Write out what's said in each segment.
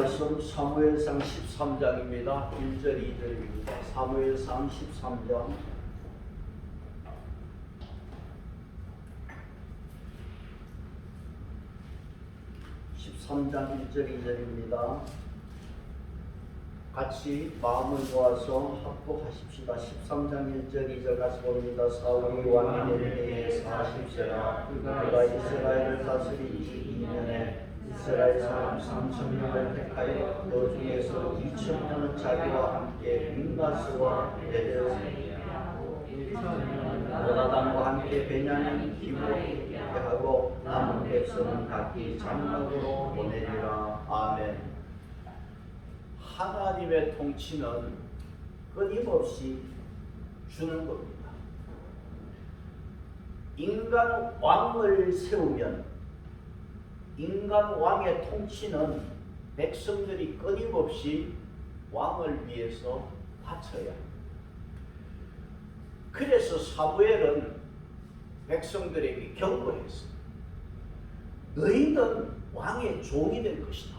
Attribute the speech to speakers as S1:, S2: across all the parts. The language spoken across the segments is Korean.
S1: 말씀 사무엘상 13장입니다. 1절 2절입니다. 사무엘상 13장 1절 2절입니다. 같이 마음을 모아서 합독하십시다. 13장 1절 2절 같이 봅니다. 사울이 왕이 된 해에 40세라 그가 이스라엘을 다스리기 2년에 이스라엘 사람 3,000명을 택하여 그 중에서 2,000명은 자기와 함께 빈가스와 요나단과 함께 베냐민 기브론에 하고 남은 백성은 각기 장막으로 보내리라. 아멘. 하나님의 통치는 끊임없이 주는 겁니다. 인간 왕을 세우면 인간 왕의 통치는 백성들이 끊임없이 왕을 위해서 바쳐야 합니다. 그래서 사무엘은 백성들에게 경고했습니다. 너희는 왕의 종이 될 것이다.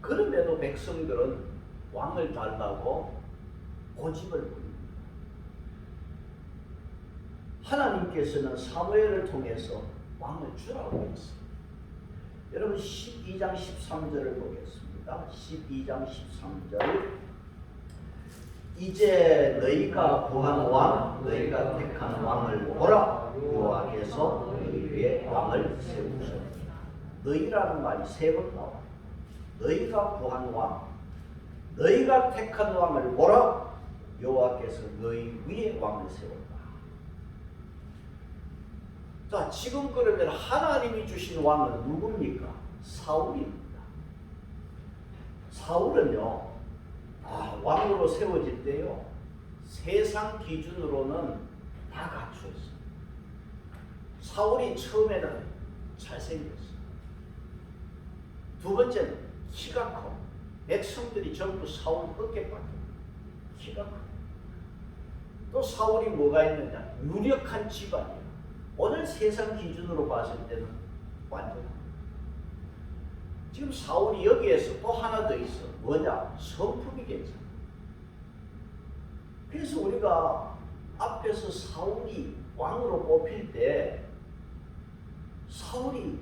S1: 그럼에도 백성들은 왕을 달라고 고집을 부립니다. 하나님께서는 사무엘을 통해서 왕을 주라고 했습니다. 여러분 12장 13절을 보겠습니다. 12장 13절 이제 너희가 구한 왕, 너희가 택한 왕을 보라. 여호와께서 너희 위에 왕을 세우셨다. 너희라는 말이 세 번 나와. 너희가 구한 왕, 너희가 택한 왕을 보라. 여호와께서 너희 위에 왕을 세웠다. 자, 지금 그러면 하나님이 주신 왕은 누굽니까? 사울입니다. 사울은요, 왕으로 세워질 때요, 세상 기준으로는 다 갖추었어요. 사울이 처음에는 잘생겼어요. 두 번째는 키가 커. 백성들이 전부 사울 어깨밖에 키가 커. 또 사울이 뭐가 있느냐? 유력한 집안이에요. 오늘 세상 기준으로 봤을 때는 완전합니다. 지금 사울이 여기에서 또 하나 더 있어. 뭐냐? 성품이 괜찮아. 그래서 우리가 앞에서 사울이 왕으로 뽑힐 때 사울이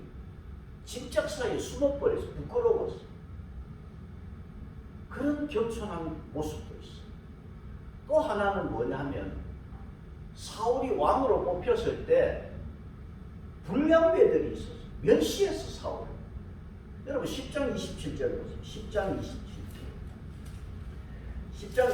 S1: 집착 사이에 숨어버려서 부끄러웠어. 그런 겸손한 모습도 있어. 또 하나는 뭐냐 하면 사울이 왕으로 뽑혔을 때 불량배들이 있었어. 멸시했어, 사울. 여러분 10장 27절 보세요. 10장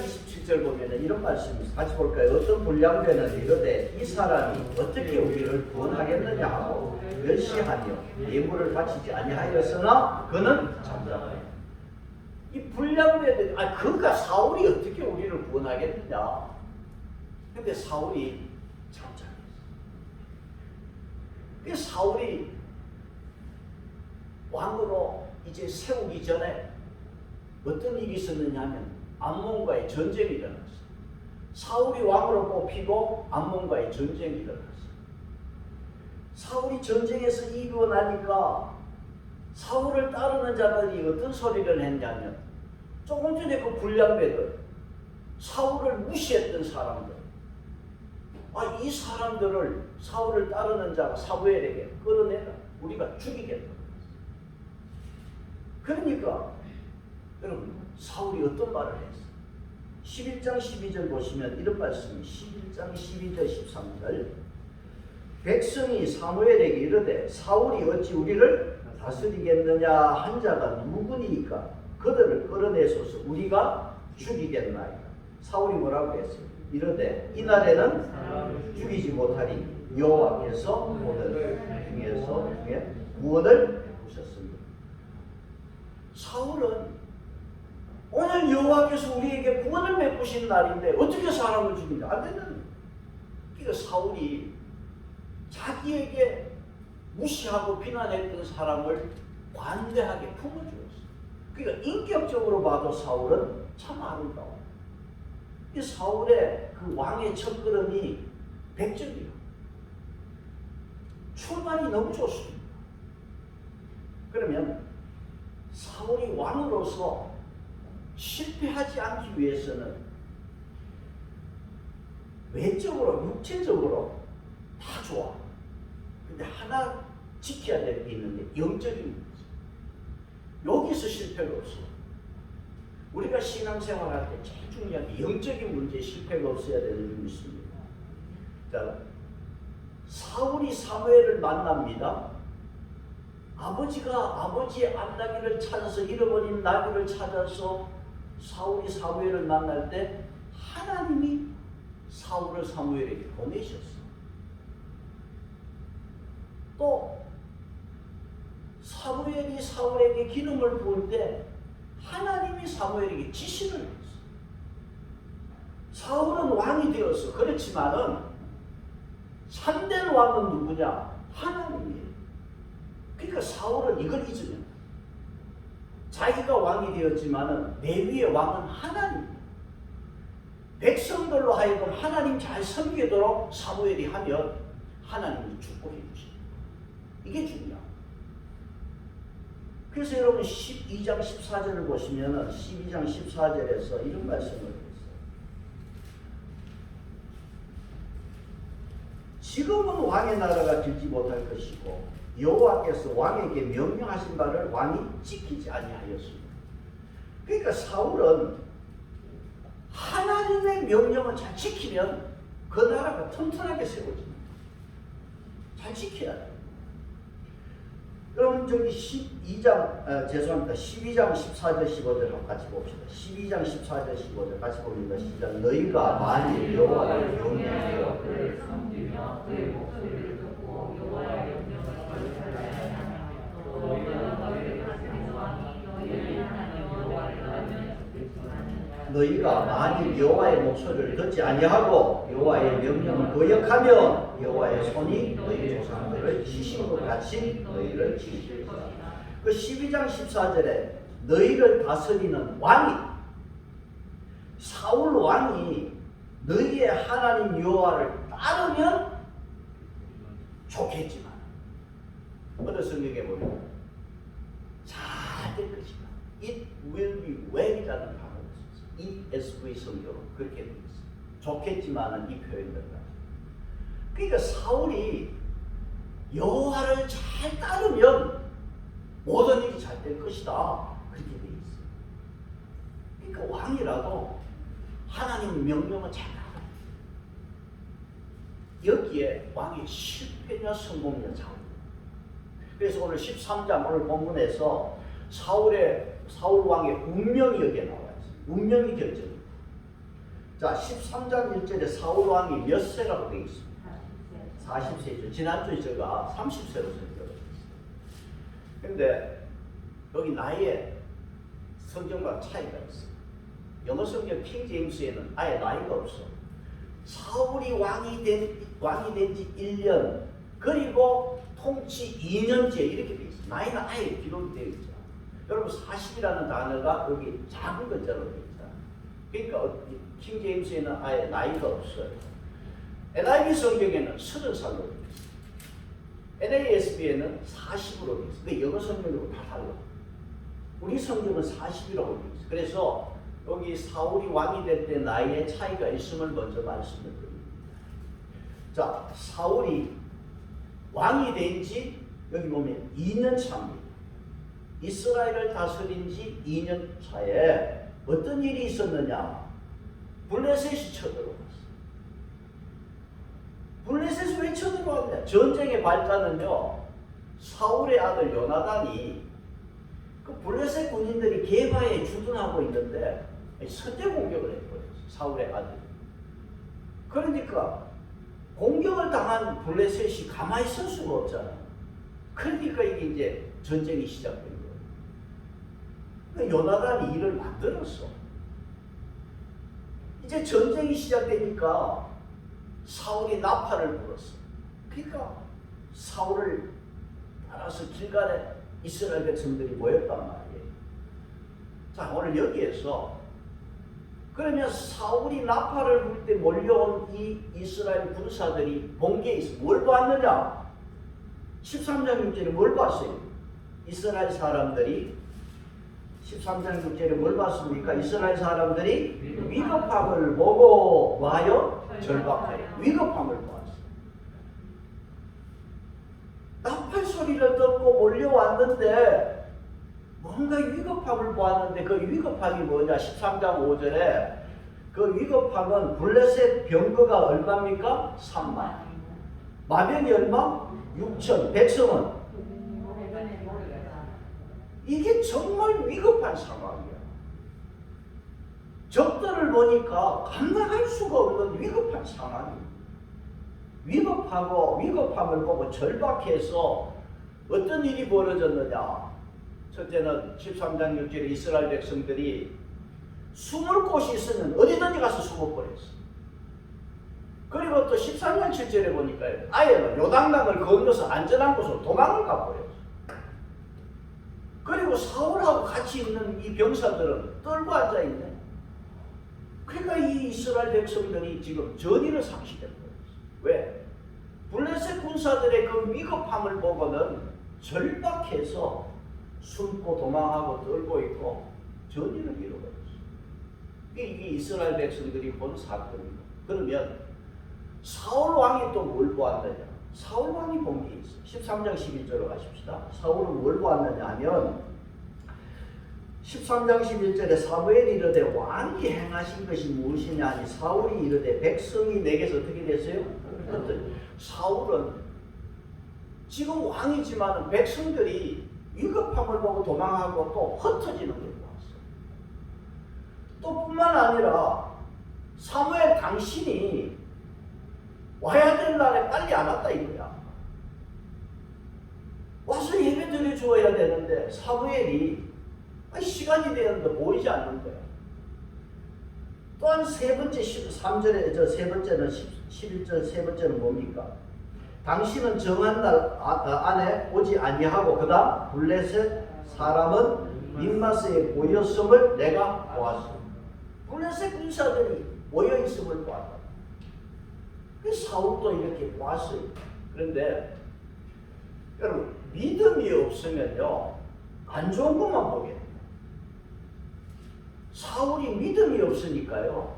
S1: 27절 보면 이런 말씀이 같이 볼까요? 어떤 불량배는 이르되 이 사람이 어떻게 우리를 구원하겠느냐 하고 멸시하며 예물을 바치지 아니하였으나 그는 잠잠하여. 이 불량배들이 그러니까 사울이 어떻게 우리를 구원하겠느냐. 근데 사울이 잠잠했어. 그 사울이 왕으로 이제 세우기 전에 어떤 일이 있었느냐 하면 암몬과의 전쟁이 일어났어. 사울이 왕으로 뽑히고 암몬과의 전쟁이 일어났어. 사울이 전쟁에서 이기고 나니까 사울을 따르는 자들이 어떤 소리를 했냐면 조금 전에 그 불량배들, 사울을 무시했던 사람들, 이 사람들을 사울을 따르는 자가 사무엘에게 끌어내라. 우리가 죽이겠다. 그러니까 여러분 사울이 어떤 말을 했어? 11장 12절 보시면 이런 말씀이 11장 12절 13절 백성이 사무엘에게 이르되 사울이 어찌 우리를 다스리겠느냐 한 자가 누구니까 그들을 끌어내소서 우리가 죽이겠나이다. 사울이 뭐라고 했어요? 이르되 이날에는 죽이지 못하리 여호와께서 오늘 중에 무엇을 베푸셨습니다. 사울은 오늘 여호와께서 우리에게 구원을 베푸신 날인데 어떻게 사람을 죽이냐? 안 되는. 그러니까 사울이 자기에게 무시하고 비난했던 사람을 관대하게 품어주었어. 그러니까 인격적으로 봐도 사울은 참 아름다워. 이 사울의 그 왕의 첫걸음이 100점이에요. 출발이 너무 좋습니다. 그러면 사울이 왕으로서 실패하지 않기 위해서는 외적으로 육체적으로 다 좋아. 근데 하나 지켜야 될 게 있는데 영적인 문제. 여기서 실패가 없어. 우리가 신앙생활할 때 제일 중요한 게 영적인 문제에 실패가 없어야 되는 줄 믿습니다. 자, 사울이 사무엘을 만납니다. 아버지가 아버지의 암나귀를 찾아서 잃어버린 나귀를 찾아서 사울이 사무엘을 만날 때 하나님이 사울을 사무엘에게 보내셨어. 또 사무엘이 사울에게 기름을 부을 때 하나님이 사무엘에게 지시를 했어. 사울은 왕이 되었어. 그렇지만은 참된 왕은 누구냐? 하나님이에요. 그러니까 사울은 이걸 잊으면 자기가 왕이 되었지만은 내 위에 왕은 하나님이에요. 백성들로 하여금 하나님 잘 섬기도록 사무엘이 하면 하나님이 축복해 주십니다. 이게 중요합니다. 그래서 여러분 12장 14절을 보시면 12장 14절에서 이런 말씀을 했어요. 지금은 왕의 나라가 길지 못할 것이고 여호와께서 왕에게 명령하신 바를 왕이 지키지 아니하였습니다. 그러니까 사울은 하나님의 명령을 잘 지키면 그 나라가 튼튼하게 세워집니다. 잘 지켜야 돼요. 그럼 저기 12장 14절 15절 한번 같이 봅시다. 12장 14절 15절 같이 봅니다. 시작. 너희가 만일 여호와를 경외하여 그를 섬기며 그의 목소리를 듣고 여호와의 명령을 거역하지 아니하며 또 너희가 너희를 다스리는 왕이 너희를 하나님 여호와를 따르면 좋겠지만 너희가 만일 여호와의 목소리를 듣지 아니하고 여호와의 명령을 거역하면 여호와의 손이 너희 조상들을 치신 것 같이 너희를 치실 것이다. 그 12장 14절에 너희를 다스리는 왕이 사울 왕이 너희의 하나님 여호와를 따르면 좋겠지만 어느 성경에 보면 잘 될 것이다. It will be well이라는 단어가 있어요. ESV 성경으로 그렇게 되어 있어요. 좋겠지만은 이 표현들 그러니까 사울이 여호와를 잘 따르면 모든 일이 잘 될 것이다. 그렇게 되어 있어요. 그러니까 왕이라도 하나님 명령은 잘 따라. 여기에 왕의 실패냐 성공이냐 차이. 그래서 오늘 13장 오늘 본문에서 사울 왕의 운명이 여기에 나와 있어요. 운명이 결정입니다. 자, 13장 1절에 사울 왕이 몇 세라고 되어 있습니다. 40세죠. 지난주에 제가 30세로 설명했어요. 근데 여기 나이에 성경과 차이가 있어요. 영어 성경 킹 제임스에는 아예 나이가 없어. 사울이 왕이 된 지 1년 그리고 통치 2년째 이렇게 되어 있어요. 나이는 아예 기록이 되어 있죠. 여러분 40이라는 단어가 여기 작은 글자로 되어 있다. 그러니까 킹 제임스에는 아예 나이가 없어요. NIV 성경에는 30살로 되어 있어요. NASB에는 40으로 되어 있어요. 근데 영어 성경으로 다 달라. 우리 성경은 40이라고 되어 있어요. 그래서 여기 사울이 왕이 될 때 나이에 차이가 있음을 먼저 말씀을 드립니다. 자, 사울이 왕이 된 지 여기 보면 2년 차입니다. 이스라엘을 다스린 지 2년 차에 어떤 일이 있었느냐? 블레셋이 쳐들어왔어요. 블레셋이 왜 쳐들어왔냐? 전쟁의 발단은요, 사울의 아들 요나단이 그 블레셋 군인들이 게바에 주둔하고 있는데 선제 공격을 해버렸어요. 사울의 아들. 그러니까 공격을 당한 블레셋이 가만히 설 수가 없잖아. 그러니까 이게 이제 전쟁이 시작된 거예요. 그러니까 요나단이 일을 만들었어. 이제 전쟁이 시작되니까 사울이 나팔을 불었어. 그러니까 사울을 따라서 길갈에 이스라엘 백성들이 모였단 말이에요. 자, 오늘 여기에서 그러면 사울이 나팔을 불 때 몰려온 이 이스라엘 군사들이 본 게 있어. 뭘 봤느냐? 13장 6절에 뭘 봤어요? 이스라엘 사람들이 13장 6절에 뭘 봤습니까? 이스라엘 사람들이 위급함을 보고 와요? 절박하여. 위급함을 보았어. 나팔 소리를 듣고 몰려왔는데 뭔가 위급함을 보았는데 그 위급함이 뭐냐? 13장 5절에 그 위급함은 블레셋 병거가 얼마입니까? 3만. 마병이 얼마? 6천. 백성은 이게 정말 위급한 상황이야. 적들을 보니까 감당할 수가 없는 위급한 상황이야. 위급함을 보고 절박해서 어떤 일이 벌어졌느냐. 첫째는 13장 6절에 이스라엘 백성들이 숨을 곳이 있으면 어디든지 가서 숨어버렸어. 그리고 또 13장 7절에 보니까 아예 요단강을 건너서 안전한 곳으로 도망을 가버렸어. 그리고 사울하고 같이 있는 이 병사들은 떨고 앉아있네. 그러니까 이 이스라엘 백성들이 지금 전의를 상실해 버렸어. 왜? 블레셋 군사들의 그 위급함을 보고는 절박해서 숨고 도망하고 떨고 있고 전의를 잃어버렸어. 이게 이스라엘 백성들이 본 사건입니다. 그러면 사울 왕이 또 뭘 보았느냐? 사울 왕이 본 게 있어. 13장 11절로 가십시다. 사울은 뭘 보았느냐 하면 13장 11절에 사무엘이 이르되 왕이 행하신 것이 무엇이냐 하니 사울이 이르되 백성이 내게서 어떻게 됐어요? 사울은 지금 왕이지만 백성들이 위급함을 보고 도망하고 또 흩어지는 걸 보았어. 또 뿐만 아니라 사무엘 당신이 와야 될 날에 빨리 안 왔다 이거야. 와서 예배 드려 주어야 되는데 사무엘이 시간이 되었는데 보이지 않는 거야. 또한 세 번째 13절에 세 번째는 11절 세 번째는 뭡니까? 당신은 정한 날 안에 오지 아니하고 그다음 블레셋 사람은 믹마스에 모였음을 내가 보았어. 블레셋 군사들이 모여 있음을 보았다. 사울도 이렇게 보았어요. 그런데 여러분 믿음이 없으면요 안 좋은 것만 보게 돼요. 사울이 믿음이 없으니까요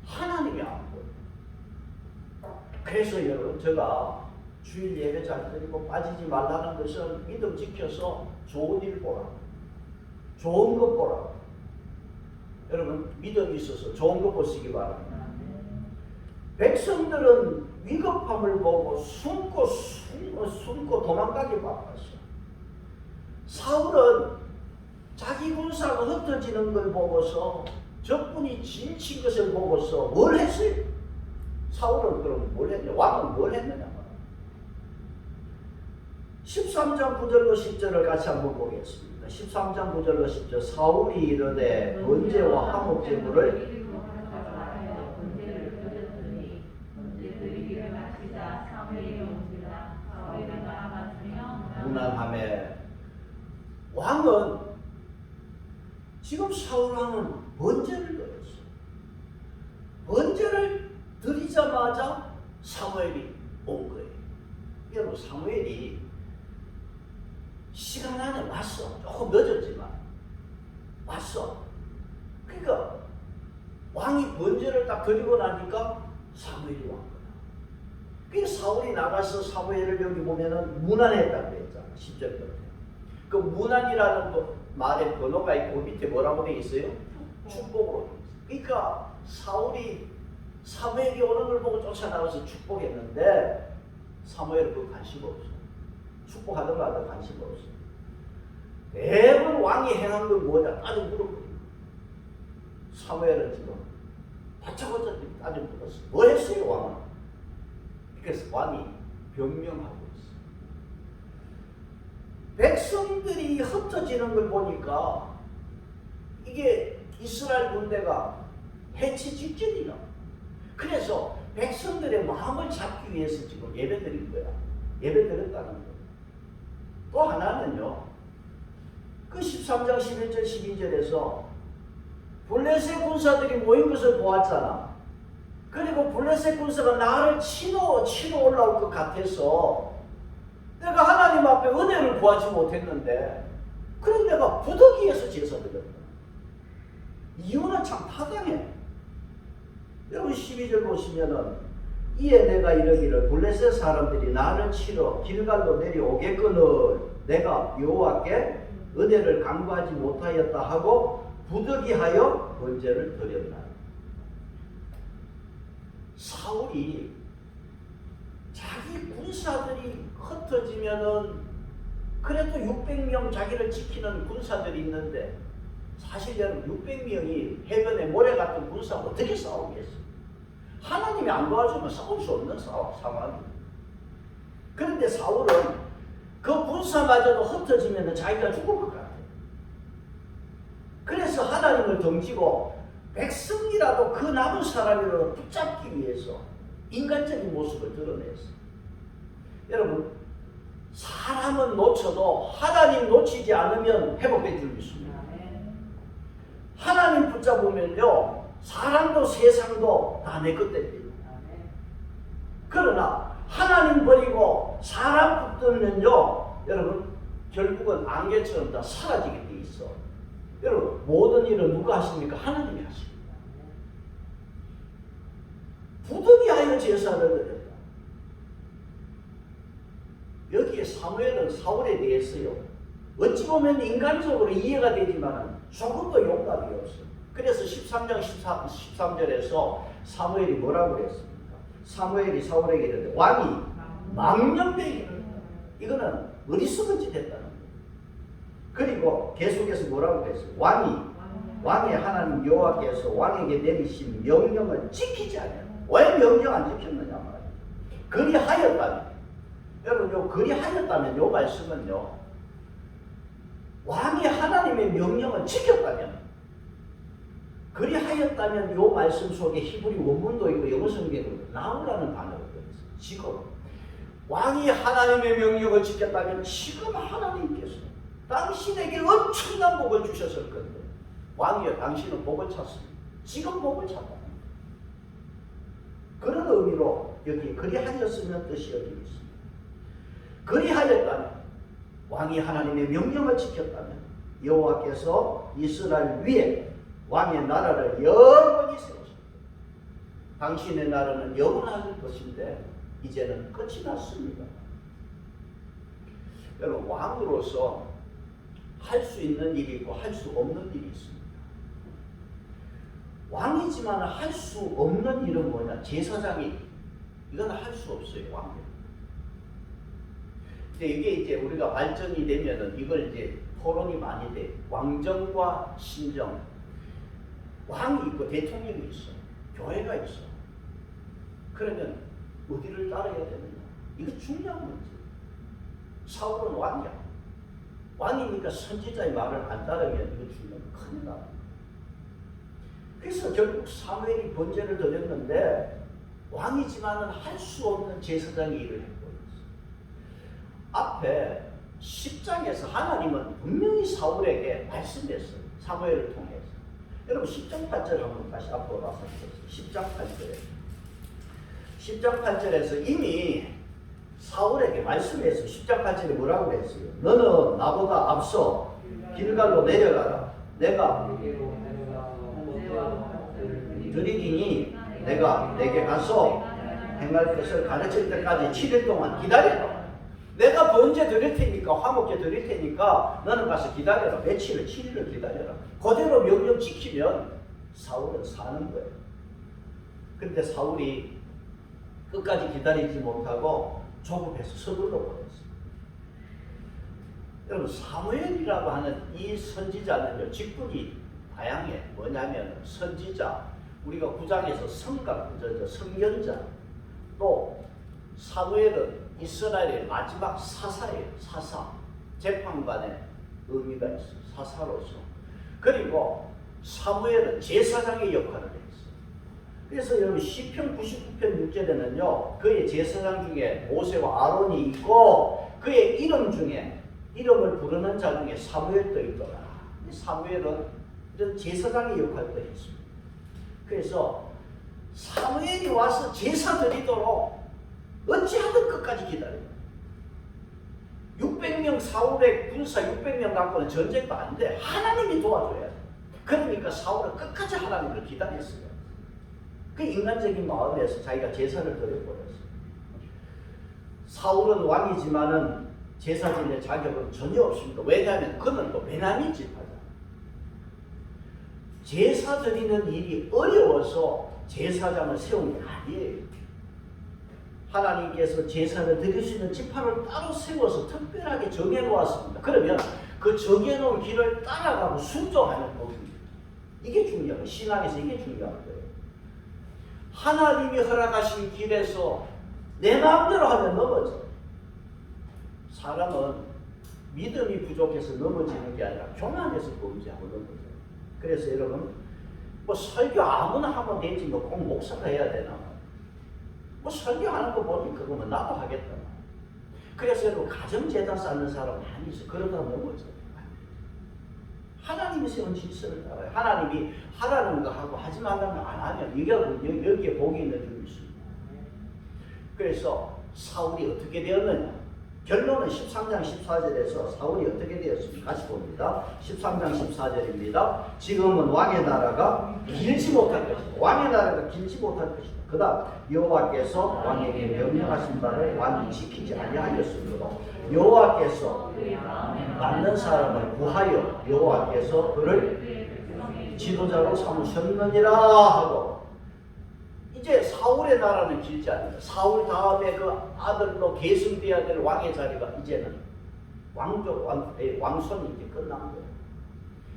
S1: 하나님이 안 보여요. 그래서 여러분 제가 주일 예배 잘 드리고 빠지지 말라는 것은 믿음 지켜서 좋은 일 보라. 좋은 것 보라. 여러분 믿음이 있어서 좋은 것 보시기 바랍니다. 백성들은 위급함을 보고 숨고 도망가기 바빴어. 사울은 자기 군사가 흩어지는 걸 보고서 적군이 지친 것을 보고서 뭘 했어요? 사울은 그럼 뭘 했냐? 왕은 뭘 했느냐? 13장 9절로 10절을 같이 한번 보겠습니다. 13장 9절로 10절 사울이 이르되 번제와 화목제물을 무난함에 왕은 지금 사울 왕은 번제를 드렸어. 번제를 드리자마자 사무엘이 온 거예요. 여러분 사무엘이 시간 안에 왔어. 조금 늦었지만 왔어. 그러니까 왕이 번제를 딱 드리고 나니까 사무엘이 온 거야. 그러니까 사울이 나가서 사무엘을 여기 보면은 문안했다고 했잖아. 10절 끝에. 그 문안이라는 말의 번호가 있고 밑에 뭐라고 되어 있어요? 축복으로 되어 있어요. 그러니까 사울이 사무엘이 오는 걸 보고 쫓아나가서 축복했는데 사무엘은 그 관심 없어. 축복하던 거 하다 관심 없어. 매번 왕이 행한 건 뭐냐? 따져 물어보고. 사무엘은 지금 다짜고짜 따져 물었어. 뭐 했어요 왕은? 그래서 왕이 변명하고 있어. 백성들이 흩어지는 걸 보니까 이게 이스라엘 군대가 해치 직전이라. 그래서 백성들의 마음을 잡기 위해서 지금 예배 드린 거야. 예배 드렸다는 거야. 또 하나는요. 그 13장 11절 12절에서 블레셋 군사들이 모인 것을 보았잖아. 그리고 블레셋 군사가 나를 치러 올라올 것 같아서 내가 하나님 앞에 은혜를 구하지 못했는데 그럼 내가 부득이해서 제사 드렸다. 이유는 참 타당해. 여러분 12절 보시면은 이에 내가 이르기를 블레셋 사람들이 나를 치러 길갈로 내려오겠거늘 내가 여호와께 은혜를 간구하지 못하였다 하고 부득이하여 번제를 드렸나. 사울이 자기 군사들이 흩어지면은 그래도 600명 자기를 지키는 군사들이 있는데 사실 여러분 600명이 해변에 모래 같은 군사 어떻게 싸우겠어요? 하나님이 안 도와주면 싸울 수 없는 상황입니다. 그런데 사울은 그 군사마저도 흩어지면 자기가 죽을 것 같아요. 그래서 하나님을 덩치고 백성이라도 그 남은 사람이라도 붙잡기 위해서 인간적인 모습을 드러냈어요. 여러분 사람은 놓쳐도 하나님 놓치지 않으면 회복될 줄 믿습니다. 하나님 붙잡으면요 사람도 세상도 다 내 것 됩니다. 그러나 하나님 버리고 사람 붙들면요 여러분 결국은 안개처럼 다 사라지게 돼 있어. 여러분 모든 일은 누가 하십니까? 하나님이 하십니다. 부득이하여 제사를 드렸다. 여기에 사무엘은 사울에 대해서요 어찌 보면 인간적으로 이해가 되지만 조금도 용납이 없어요. 그래서 13장 13절에서 사무엘이 뭐라고 그랬습니까? 사무엘이 사울에게 이르되 왕이 망령되기를 이거는 어리석은 짓 했다는 거예요. 그리고 계속해서 뭐라고 그랬어요? 왕의 하나님 여호와께서 왕에게 내리신 명령을 지키지 않았다. 왜 명령 안 지켰느냐 말이에요. 그리하였다면 여러분 요 그리하였다면 요 말씀은요 왕이 하나님의 명령을 지켰다면 그리하였다면 요 말씀 속에 히브리 원문도 있고 영어 성경에도 나오라는 단어가 들어있어요. 지금 왕이 하나님의 명령을 지켰다면 지금 하나님께서 당신에게 엄청난 복을 주셨을 건데 왕이여 당신은 복을 찾습니다. 지금 복을 찾다. 그런 의미로 여기 그리하였으면 뜻이 여기 있습니다. 그리하였다면 왕이 하나님의 명령을 지켰다면 여호와께서 이스라엘 위에 왕의 나라를 영원히 세우셨다. 당신의 나라는 영원할 것인데 이제는 끝이 났습니다. 여러분 왕으로서 할 수 있는 일이 있고 할 수 없는 일이 있습니다. 왕이지만 할 수 없는 일은 뭐냐? 제사장이 이건 할 수 없어요. 왕. 근데 이게 이제 우리가 발전이 되면은 이걸 이제 토론이 많이 돼. 왕정과 신정. 왕이 있고 대통령이 있어. 교회가 있어. 그러면 어디를 따라야 되느냐? 이거 중요한 문제. 사울은 왕이야. 왕이니까 선지자의 말을 안 따르면 이거 중요한 큰일 나. 그래서 결국 사무엘이 번제를 드렸는데 왕이지만은 할 수 없는 제사장이 일을 해버렸어. 앞에 10장에서 하나님은 분명히 사울에게 말씀했어요. 사무엘을 통해서. 여러분 10장 8절 한번 다시 앞으로 와서 보세요. 10장 8절에 10장 8절에서 이미 사울에게 말씀했어요. 10장 8절에 뭐라고 했어요? 너는 나보다 앞서 길갈로 내려가라. 내가 드리기니 내가 내게 가서 행할 것을 가르칠 때까지 7일 동안 기다려라. 내가 번제 드릴 테니까 화목제 드릴 테니까 너는 가서 기다려라. 며칠을 7일을 기다려라. 그대로 명령 지키면 사울은 사는 거예요. 근데 사울이 끝까지 기다리지 못하고 조급해서 서둘러 버렸어요. 여러분 사무엘이라고 하는 이 선지자는요 직분이 다양해. 뭐냐면 선지자, 우리가 9장에서 성견자, 또 사무엘은 이스라엘의 마지막 사사예요. 사사, 재판관의 의미가 있어요. 사사로서. 그리고 사무엘은 제사장의 역할을 했어요. 그래서 여러분 시편 99편 6절에는요 그의 제사장 중에 모세와 아론이 있고 그의 이름 중에 이름을 부르는 자 중에 사무엘도 있더라. 사무엘은 이런 제사장의 역할도 했습니다. 그래서 사무엘이 와서 제사 드리도록 어찌하든 끝까지 기다려요. 600명 사울의 군사 600명 갖고는 전쟁도 안 돼. 하나님이 도와줘야 돼. 그러니까 사울은 끝까지 하나님을 기다렸어요. 그 인간적인 마음에서 자기가 제사를 드려버렸어요. 사울은 왕이지만은 제사 지낼 자격은 전혀 없습니다. 왜냐하면 그는 또 베냐민 지파다. 제사 드리는 일이 어려워서 제사장을 세운 게 아니에요. 하나님께서 제사를 드릴 수 있는 지파를 따로 세워서 특별하게 정해놓았습니다. 그러면 그 정해놓은 길을 따라가고 순종하는 법입니다. 이게 중요한 거예요. 신앙에서 이게 중요한 거예요. 하나님이 허락하신 길에서 내 마음대로 하면 넘어져. 사람은 믿음이 부족해서 넘어지는 게 아니라 교만해서 범죄하고 넘어져요. 그래서 여러분, 뭐 설교 아무나 하면 되지 뭐 꼭 목사가 해야 되나? 뭐 설교하는 거 보니 그거면 나도 하겠다. 그래서 여러분 가정재단 쌓는 사람 많이 있어요. 그러다 넘어져요. 하나님이 세운 질서를 따라요. 하나님이 하라는 거 하고 하지 말라는 거 안 하면 여기에 복이 있는 줄 있습니다. 그래서 사울이 어떻게 되었느냐? 결론은 13장 14절에서 사울이 어떻게 되었습니까? 같이 봅니다. 13장 14절입니다. 지금은 왕의 나라가 길지 못할 것이다. 왕의 나라가 길지 못할 것이다. 그 다음 여호와께서 왕에게 명령하신 바를 왕이 지키지 아니하였으므로 여호와께서 맞는 사람을 구하여 여호와께서 그를 지도자로 삼으셨느니라 하고, 이제 사울의 나라는 길지 않는다. 사울 다음에 그 아들로 계승되어야 될 왕의 자리가 이제는 왕손이 이제 끝난 거예요.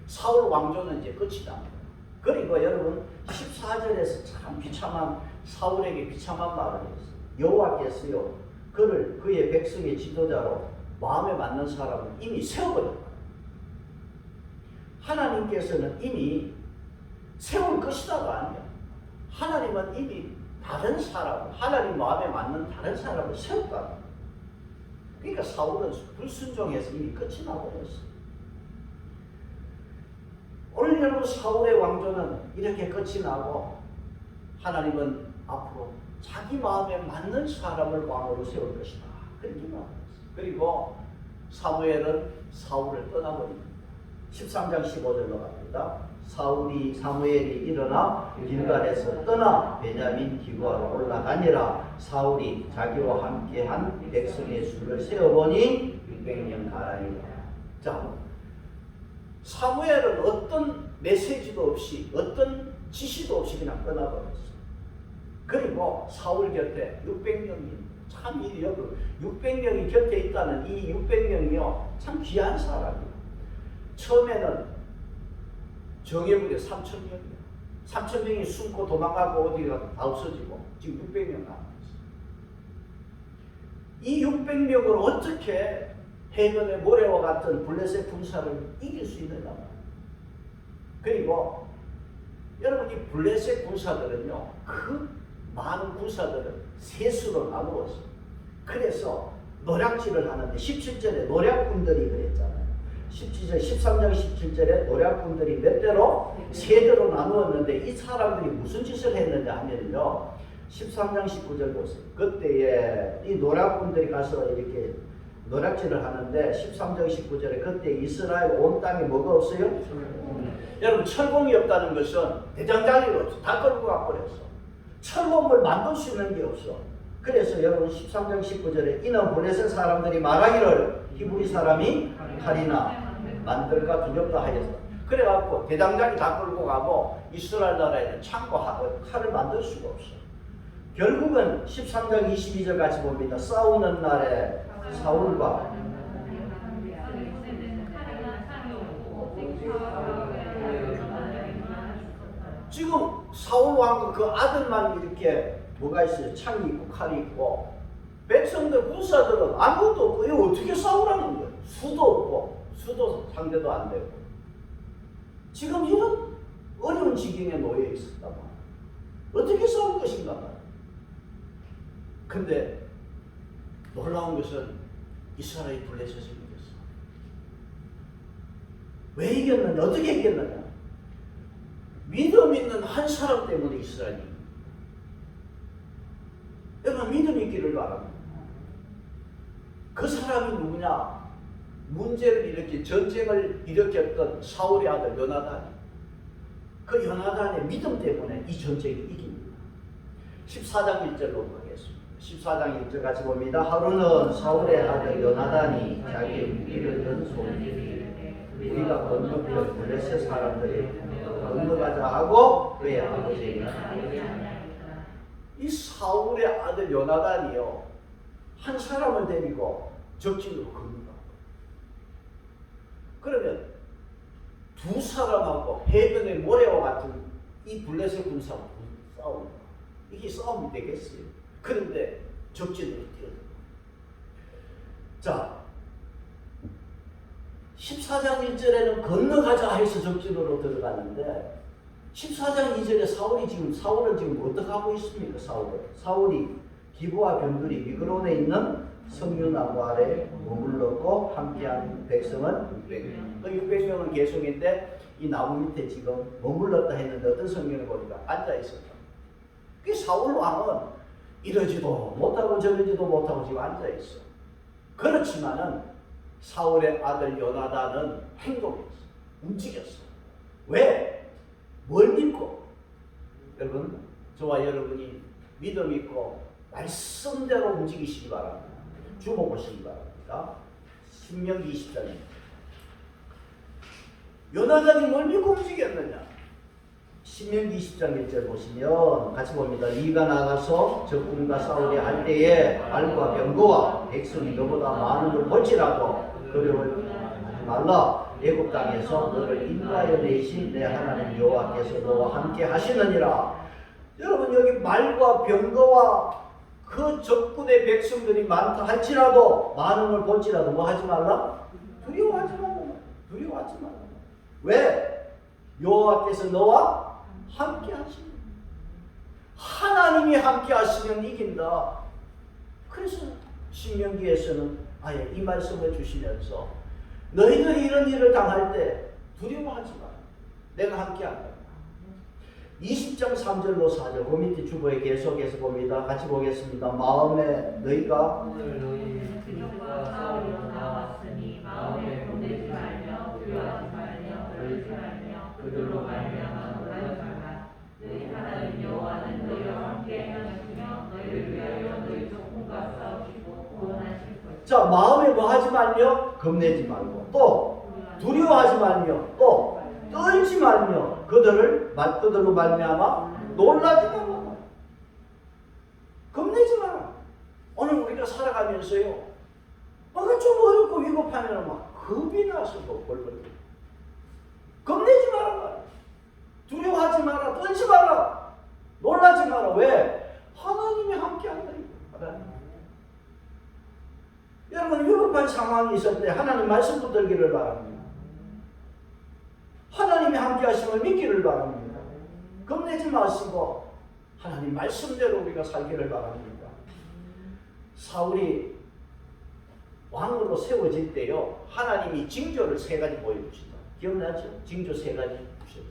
S1: 사울 왕조는 이제 끝이 난 거예요. 그리고 여러분 14절에서 참 비참한, 사울에게 비참한 말을 했어요. 여호와께서요 그를 그의 백성의 지도자로 마음에 맞는 사람을 이미 세워버렸다. 하나님께서는 이미 세울 것이다가 아니야. 하나님은 이미 다른 사람, 하나님 마음에 맞는 다른 사람을 세웠다. 그러니까 사울은 불순종해서 이미 끝이 나버렸어. 오늘 여러분 사울의 왕조는 이렇게 끝이 나고, 하나님은 앞으로 자기 마음에 맞는 사람을 왕으로 세울 것이다. 그렇게 말했어요. 그리고 사무엘은 사울을 떠나버립니다. 13장 15절로 갑니다. 사무엘이 일어나 길갈에서 떠나 베냐민 기브아로 올라가니라. 사울이 자기와 함께한 백성의 수를 세어보니 600명 가량이라. 자, 사무엘은 어떤 메시지도 없이 어떤 지시도 없이 그냥 떠나버렸어. 그리고 사울 곁에 600명이 참 이 600명이 곁에 있다는 이 600명이요 참 귀한 사람이에요. 처음에는 정예부대 3,000명이에요. 3,000명이 숨고 도망가고 어디가 다 없어지고 지금 600명 남았어요. 이 600명을 어떻게 해변의 모래와 같은 블레셋 군사를 이길 수 있느냐. 그리고 여러분 이 블레셋 군사들은요 그 많은 군사들을 셋으로 나누었어요. 그래서 노략질을 하는데 17절에 노략군들이 그랬잖아요. 13장 17절에 노략군들이 몇 대로? 세 대로 나누었는데 이 사람들이 무슨 짓을 했느냐 하면요 13장 19절 보세요. 그때에 이 노략군들이 가서 이렇게 노략질을 하는데 13장 19절에 그때 이스라엘 온 땅에 뭐가 없어요? 여러분 철공이 없다는 것은 대장장이가 없어. 다 끌고 가버렸어. 철공을 만들 수 있는 게 없어. 그래서 여러분 13장 19절에 이는 블레셋 사람들이 말하기를 히브리 사람이 칼이나 만들까 두렵다 하였어. 그래갖고 대장장이 다 끌고 가고 이스라엘 나라에는 창고 칼을 만들 수가 없어. 결국은 13장 22절 같이 봅니다. 싸우는 날에 사울과 지금 사울 왕과 그 아들만 이렇게 뭐가 있어요? 창이 있고 칼이 있고 백성들 군사들은 아무것도 없고 이거 어떻게 싸우라는 거예요? 수도 없고 수도 상대도 안 되고 지금 이런 어려운 지경에 놓여 있었단 말이에요. 어떻게 싸울 것인가 말이에요. 근데 놀라운 것은 이스라엘이 블레셋을 이겼어. 왜 이겼느냐? 어떻게 이겼느냐? 믿음 있는 한 사람 때문에 이스라엘이 이깁니다. 여러분 믿음 있기를 바랍니다. 그 사람이 누구냐? 문제를 일으킨 전쟁을 일으켰던 사울의 아들 요나단이 그 요나단의 믿음 때문에 이 전쟁이 이깁니다. 14장 1절로 가겠습니다. 14장 1절 같이 봅니다. 하루는 사울의 아들 요나단이 자기의 무기를 든 소리에 우리가 건너편 블레셋 사람들이 건너가자 하고 그의 아버지에게 이 사울의 아들 요나단이요 한 사람을 데리고 적진으로 건너가. 그러면 두 사람하고 해변의 모래와 같은 이 블레셋 군사하고 싸움. 이게 싸움이 되겠어요. 그런데 적진으로 뛰어들어. 자, 14장 1절에는 건너가자 해서 적진으로 들어가는데 14장 2절에 사울은 지금 어떻게 하고 있습니까? 사울이 기브와 변두리 미그론에 있는 석류나무 아래 머물렀고 함께한 백성은 600명. 그 600명은 계속인데 이 나무 밑에 지금 머물렀다 했는데 어떤 성경을 보니까 앉아 있었다. 그 사울 왕은 이러지도 못하고 저러지도 못하고 지금 앉아 있어. 그렇지만은 사울의 아들 요나단은 행동했어. 움직였어. 왜? 뭘 믿고? 여러분, 저와 여러분이 믿음 있고 말씀대로 움직이시기 바랍니다. 주보 보시기 바랍니다. 신명기 20장입니다. 요나단이 뭘 믿고 움직였느냐? 신명기 20장 1절 보시면 같이 봅니다. 네가 나가서 적군과 싸우려 할 때에 말과 병거와 백성이 너보다 많은 걸 볼지라도 두려워하지 말라. 애굽 땅에서 너를 인도하여 내신 내 하나님 여호와께서 너와 함께 하시느니라. 여러분 여기 말과 병거와 그 적군의 백성들이 많다 할지라도 많은 걸 볼지라도 뭐 하지 말라? 두려워하지 말라. 두려워하지 말라. 왜? 여호와께서 너와 함께 하시는. 하나님이 함께 하시면 이긴다. 그래서 신명기에서는 아예 이 말씀을 주시면서 너희들이 이런 일을 당할 때 두려워하지 마. 내가 함께 한다. 20장 3절로 4절 그 밑에 주보에 계속해서 봅니다. 같이 보겠습니다. 마음에 너희가
S2: 오늘 너희는 그들과 싸우려 나왔으니 마음에 고되지 말며 두려워하지 말며 떨지 말며 그들로 말미암아 놀라지 말라. 너희 하나님 여호와는 너희와 함께 하시며 너희를 위하여 너희 적군과 싸우시고 구원하실 것이다.
S1: 자, 마음에 뭐 하지 말며 겁내지 말고 또 두려워하지 말며 또 떨지 말며 그들로 말미암아 놀라지 말라. 겁내지 마라. 오늘 우리가 살아가면서요 뭔가 좀 어렵고 위급하면 막 겁이 나서 벌벌. 겁내지 마라. 두려워하지 마라. 떨지 마라. 놀라지 마라. 왜? 하나님이 함께한다. 여러분 위급한 상황이 있을 때 하나님 말씀 붙들기를 바랍니다. 하나님이 함께 하심을 믿기를 바랍니다. 겁내지 마시고 하나님 말씀대로 우리가 살기를 바랍니다. 사울이 왕으로 세워질 때요 하나님이 징조를 3가지 보여주시다. 기억나죠? 징조 3가지 주셨다.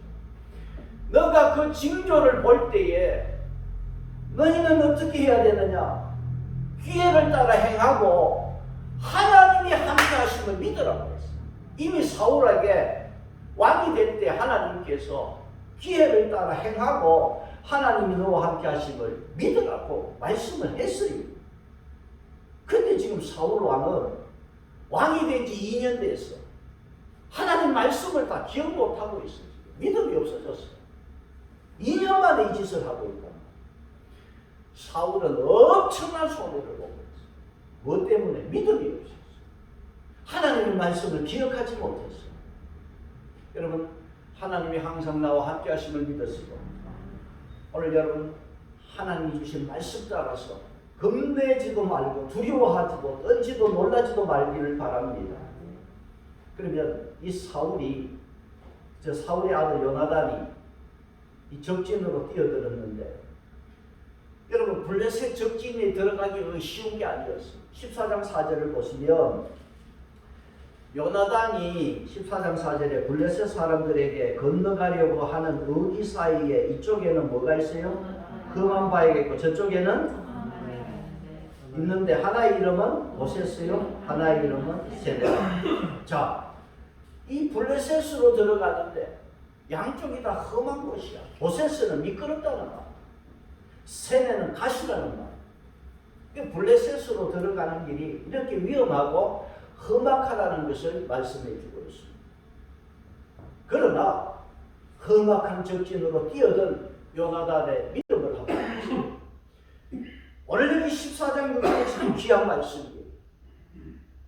S1: 너가 그 징조를 볼 때에 너희는 어떻게 해야 되느냐? 기회를 따라 행하고 하나님이 함께 하심을 믿으라고 했어요. 이미 사울에게 왕이 될 때 하나님께서 기회를 따라 행하고 하나님이 너와 함께 하심을 믿으라고 말씀을 했어요. 근데 지금 사울 왕은 왕이 된 지 2년 됐어. 하나님 말씀을 다 기억 못하고 있어요. 믿음이 없어졌어요. 2년 만에 이 짓을 하고 있다. 사울은 엄청난 손해를 보고 있어요. 뭐 때문에? 믿음이 없었어요. 하나님의 말씀을 기억하지 못했어요. 여러분 하나님이 항상 나와 함께 하심을 믿으시고 오늘 여러분 하나님이 주신 말씀 따라서 겁내지도 말고 두려워하지도 떨지도 놀라지도 말기를 바랍니다. 그러면 이 사울의 아들 요나단이 이 적진으로 뛰어들었는데 여러분 블레셋 적진에 들어가기 쉬운 게 아니었어요. 14장 4절을 보시면 요나단이 14장 4절에 블레셋 사람들에게 건너가려고 하는 의기 사이에 이쪽에는 뭐가 있어요? 그만 봐야겠고 저쪽에는 있는데 하나의 이름은 모세스요, 하나의 이름은 세네. 자, 이 블레셋으로 들어가는데 양쪽이 다 험한 곳이야. 모세스는 미끄럽다는 말, 세네는 가시라는 말. 블레셋으로 들어가는 길이 이렇게 위험하고 험악하다는 것을 말씀해 주고 있습니다. 그러나 험악한 적진으로 뛰어든 요나단의 믿음을 하고 있습니다. 오늘 여기 14장 6절에 참 귀한 말씀이에요.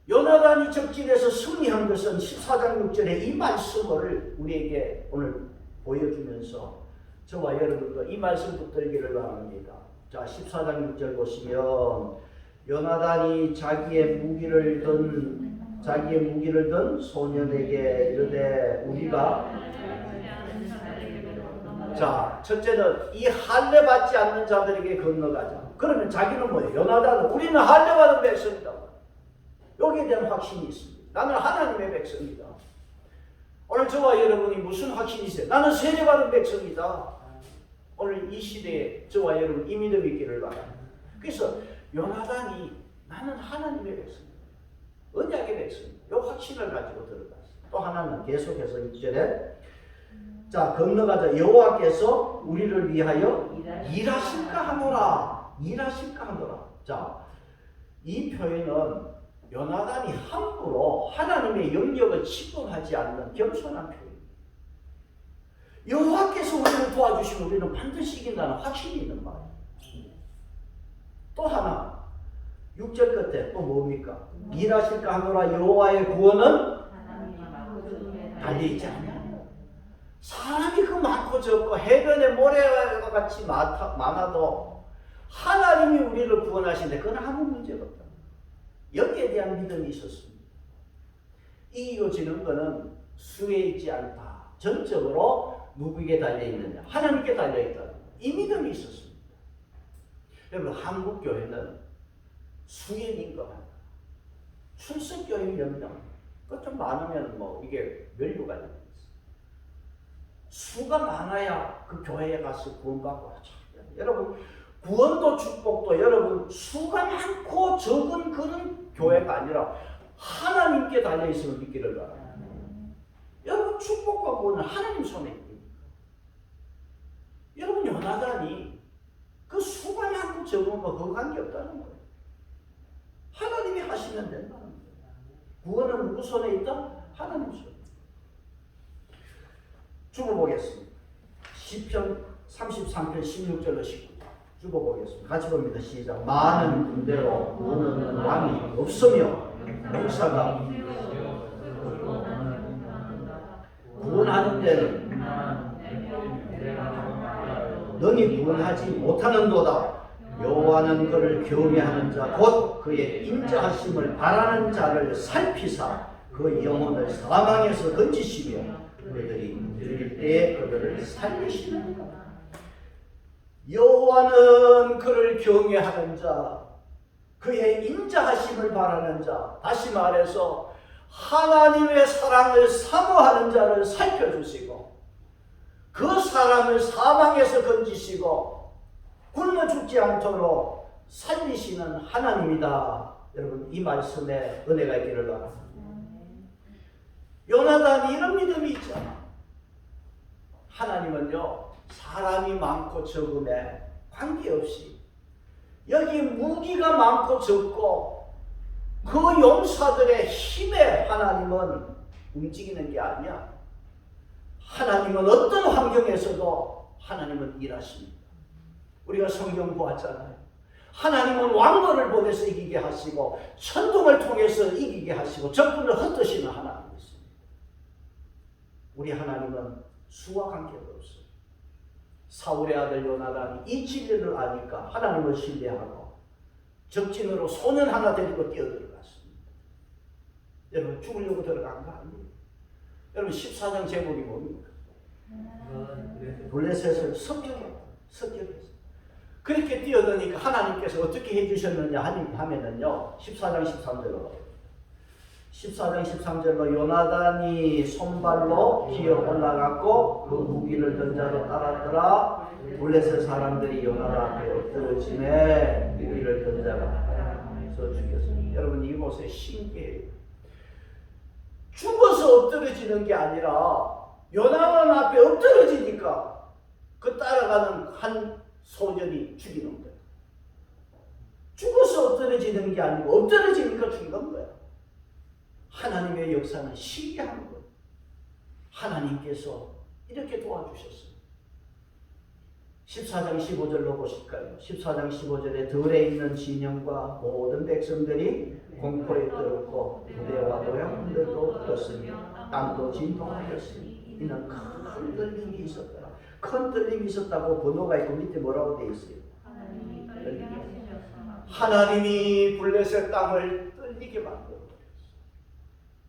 S1: 요나단이 적진에서 승리한 것은 14장 6절에 이 말씀을 우리에게 오늘 보여주면서 저와 여러분도 이 말씀 붙들기를 바랍니다. 자, 14장 6절 보시면 요나단이 자기의 무기를 든 소년에게 이르되 우리가 자, 첫째는 이 할례 받지 않는 자들에게 건너가자. 그러면 자기는 뭐예요? 요나단은 우리는 할례 받은 백성이다. 여기에 대한 확신이 있습니다. 나는 하나님의 백성이다. 오늘 저와 여러분이 무슨 확신이세요? 나는 세례받은 백성이다. 오늘 이 시대에 저와 여러분 이 믿음이 있기를 바랍니다. 그래서 요나단이 나는 하나님의 백성이다. 언약의 백성이다. 이 확신을 가지고 들어갔어요. 또 하나는 계속해서 2절에 자, 건너가자. 여호와께서 우리를 위하여 일하실까 하노라. 일하실까 하노라. 자, 이 표현은 요나단이 함부로 하나님의 영역을 침범하지 않는 겸손한 표현입니다. 여호와께서 우리를 도와주시면 우리는 반드시 이긴다는 확신이 있는 말이에요. 또 하나 6절 끝에 또 뭡니까? 일하실까 하노라. 여호와의 구원은 달려있지 않냐. 사람이 그 많고 적고 해변에 모래와 같이 많아도 하나님이 우리를 구원하시는데 그건 아무 문제가 없다. 여기에 대한 믿음이 있었습니다. 이루어지는 것은 수에 있지 않다. 전적으로 누구에게 달려있느냐? 하나님께 달려있다. 이 믿음이 있었습니다. 여러분, 한국교회는 수에 인거합니다. 출석교인 몇 명, 그 좀 많으면 뭐 이게 멸류가 됩니다. 수가 많아야 그 교회에 가서 구원받고 하죠. 여러분, 구원도 축복도 여러분 수가 많고 적은 그런 교회가 아니라 하나님께 달려있음을 믿기를 바랍니다. 여러분, 축복과 구원은 하나님 손에 있습니다. 여러분, 요나단이 그 수가 많고 적은 거 그거 관계없다는 거예요. 하나님이 하시면 된다는 거예요. 구원은 누구 손에 있다? 하나님 손에. 죽어보겠습니다. 시편 33편 16절로 19절 죽어보겠습니다. 같이 봅니다. 시작. 많은 군대로 무는 왕이 없으며 역사가 구원하는 데는 너니 구원하지 못하는도다. 여호와는 그를 경외하는 자 곧 그의 인자하심을 바라는 자를 살피사 그 영혼을 사망에서 건지시며 그들이 들릴 때에 그들을 살리시는 것. 여호와는 그를 경외하는 자, 그의 인자하심을 바라는 자, 다시 말해서 하나님의 사랑을 사모하는 자를 살펴주시고 그 사람을 사망에서 건지시고 굶어 죽지 않도록 살리시는 하나님이다. 여러분, 이 말씀에 은혜가 있기를 바랍니다. 요나단이 이런 믿음이 있잖아. 하나님은요, 사람이 많고 적음에 관계없이 여기 무기가 많고 적고 그 용사들의 힘에 하나님은 움직이는 게 아니야. 하나님은 어떤 환경에서도 하나님은 일하십니다. 우리가 성경 보았잖아요. 하나님은 왕거를 보내서 이기게 하시고 천둥을 통해서 이기게 하시고 적군을 흩으시는 하나님이십니다. 우리 하나님은 수와 관계가 없어요. 사울의 아들 요나단이 이 진리를 아니까 하나님을 신뢰하고 적진으로 소년 하나 데리고 뛰어들어갔습니다. 여러분, 죽으려고 들어간 거 아니에요. 여러분, 14장 제목이 뭡니까? 블레셋을 습격했어요. 그렇게 뛰어드니까 하나님께서 어떻게 해주셨느냐 하면은요, 14장 13절로 요나단이 손발로 기어 올라갔고 그 무기를 던자로 따랐더라. 블레셋 사람들이 요나단 앞에 엎드러지매 무기를 던자가 죽였습니다. 여러분 이곳에 신기해요. 죽어서 엎드러지는 게 아니라 요나단 앞에 엎드러지니까 그 따라가는 한 소년이 죽이는 거예요. 죽어서 엎드러지는 게 아니고 엎드러지니까 죽는 거예요. 하나님의 역사는 신기한 거예요. 하나님께서 이렇게 도와주셨어요. 14장 15절로 보실까요? 14장 15절에 들에 있는 진영과 모든 백성들이 공포에 떨었고 부대와 노약들도 떨었으며 땅도 진동하였으니 이는 큰 떨림이 있었더라. 큰 떨림이 있었다고 번호가 있고 밑에 뭐라고 되어 있어요? 하나님이 블레셋 땅을 떨리게 만들어버렸어요.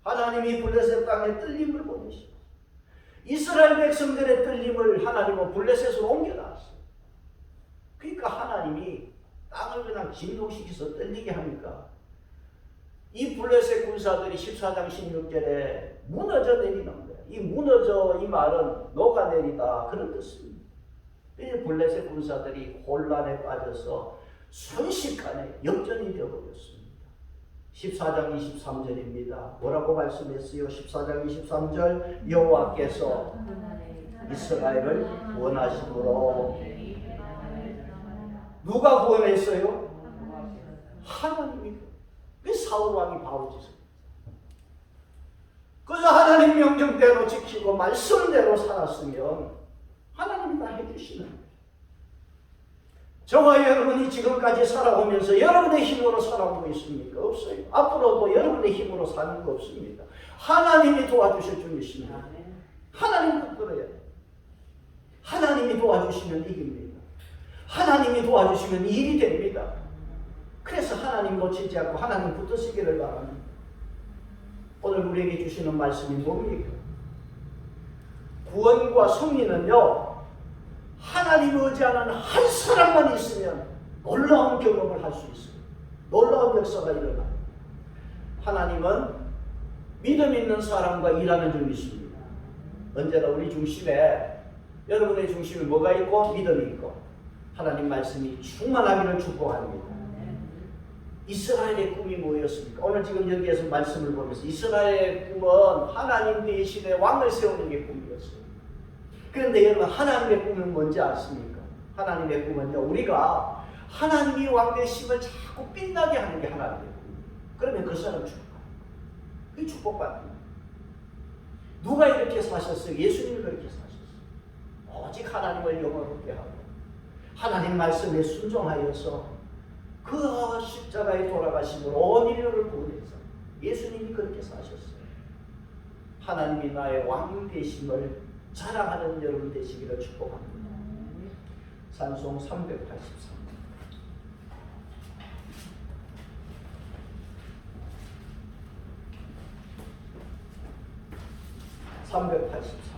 S1: 하나님이 블레셋 땅에 떨림을 보내셨어요. 이스라엘 백성들의 떨림을 하나님은 블레셋으로 옮겨놨어요. 그러니까 하나님이 땅을 그냥 진동시켜서 떨리게 하니까 이 블레셋 군사들이 14장 16절에 무너져 내리는 거예요. 이 무너져 이 말은 녹아내리다 그런 뜻입니다. 이 블레셋 군사들이 혼란에 빠져서 순식간에 역전이 되어버렸습니다. 14장 23절입니다. 뭐라고 말씀했어요? 14장 23절 여호와께서 이스라엘을 구원하심으로 누가 구원했어요? 하나님이. 그 사울왕이 바로 짓을 그래서 하나님 명령대로 지키고 말씀대로 살았으면 하나님이 다 해주시는 거예요. 저와 여러분이 지금까지 살아오면서 여러분의 힘으로 살아오고 있습니까? 없어요. 앞으로도 여러분의 힘으로 사는 거 없습니다. 하나님이 도와주실 줄이십니다. 하나님 붙들어야 돼요. 하나님이 도와주시면 이깁니다. 하나님이 도와주시면 일이 됩니다. 그래서 하나님 놓치지 않고 하나님 붙드시기를 바랍니다. 오늘 우리에게 주시는 말씀이 뭡니까? 구원과 승리는요, 하나님 의지하는 한 사람만 있으면 놀라운 경험을 할 수 있어요. 놀라운 역사가 일어나요. 하나님은 믿음 있는 사람과 일하는 줄 믿습니다. 언제나 우리 중심에, 여러분의 중심에 뭐가 있고 믿음이 있고 하나님 말씀이 충만하기를 축복합니다. 이스라엘의 꿈이 뭐였습니까? 오늘 지금 여기에서 말씀을 보면서 이스라엘의 꿈은 하나님 대신에 왕을 세우는 게 꿈이었어요. 그런데 여러분 하나님의 꿈은 뭔지 아십니까? 하나님의 꿈은요, 우리가 하나님이 왕 되심을 자꾸 빛나게 하는 게 하나님의 꿈이에요. 그러면 그 사람 축복합니다. 그게 축복받습니다. 누가 이렇게 사셨어요? 예수님이 그렇게 사셨어요. 오직 하나님을 영원롭게 하고 하나님 말씀에 순종하여서 그 십자가에 돌아가심으로 온 인류를 구원해서 예수님이 그렇게 사셨어요. 하나님이 나의 왕 되심을 자랑하는 여러분 되시기를 축복합니다. 찬송 383. 384.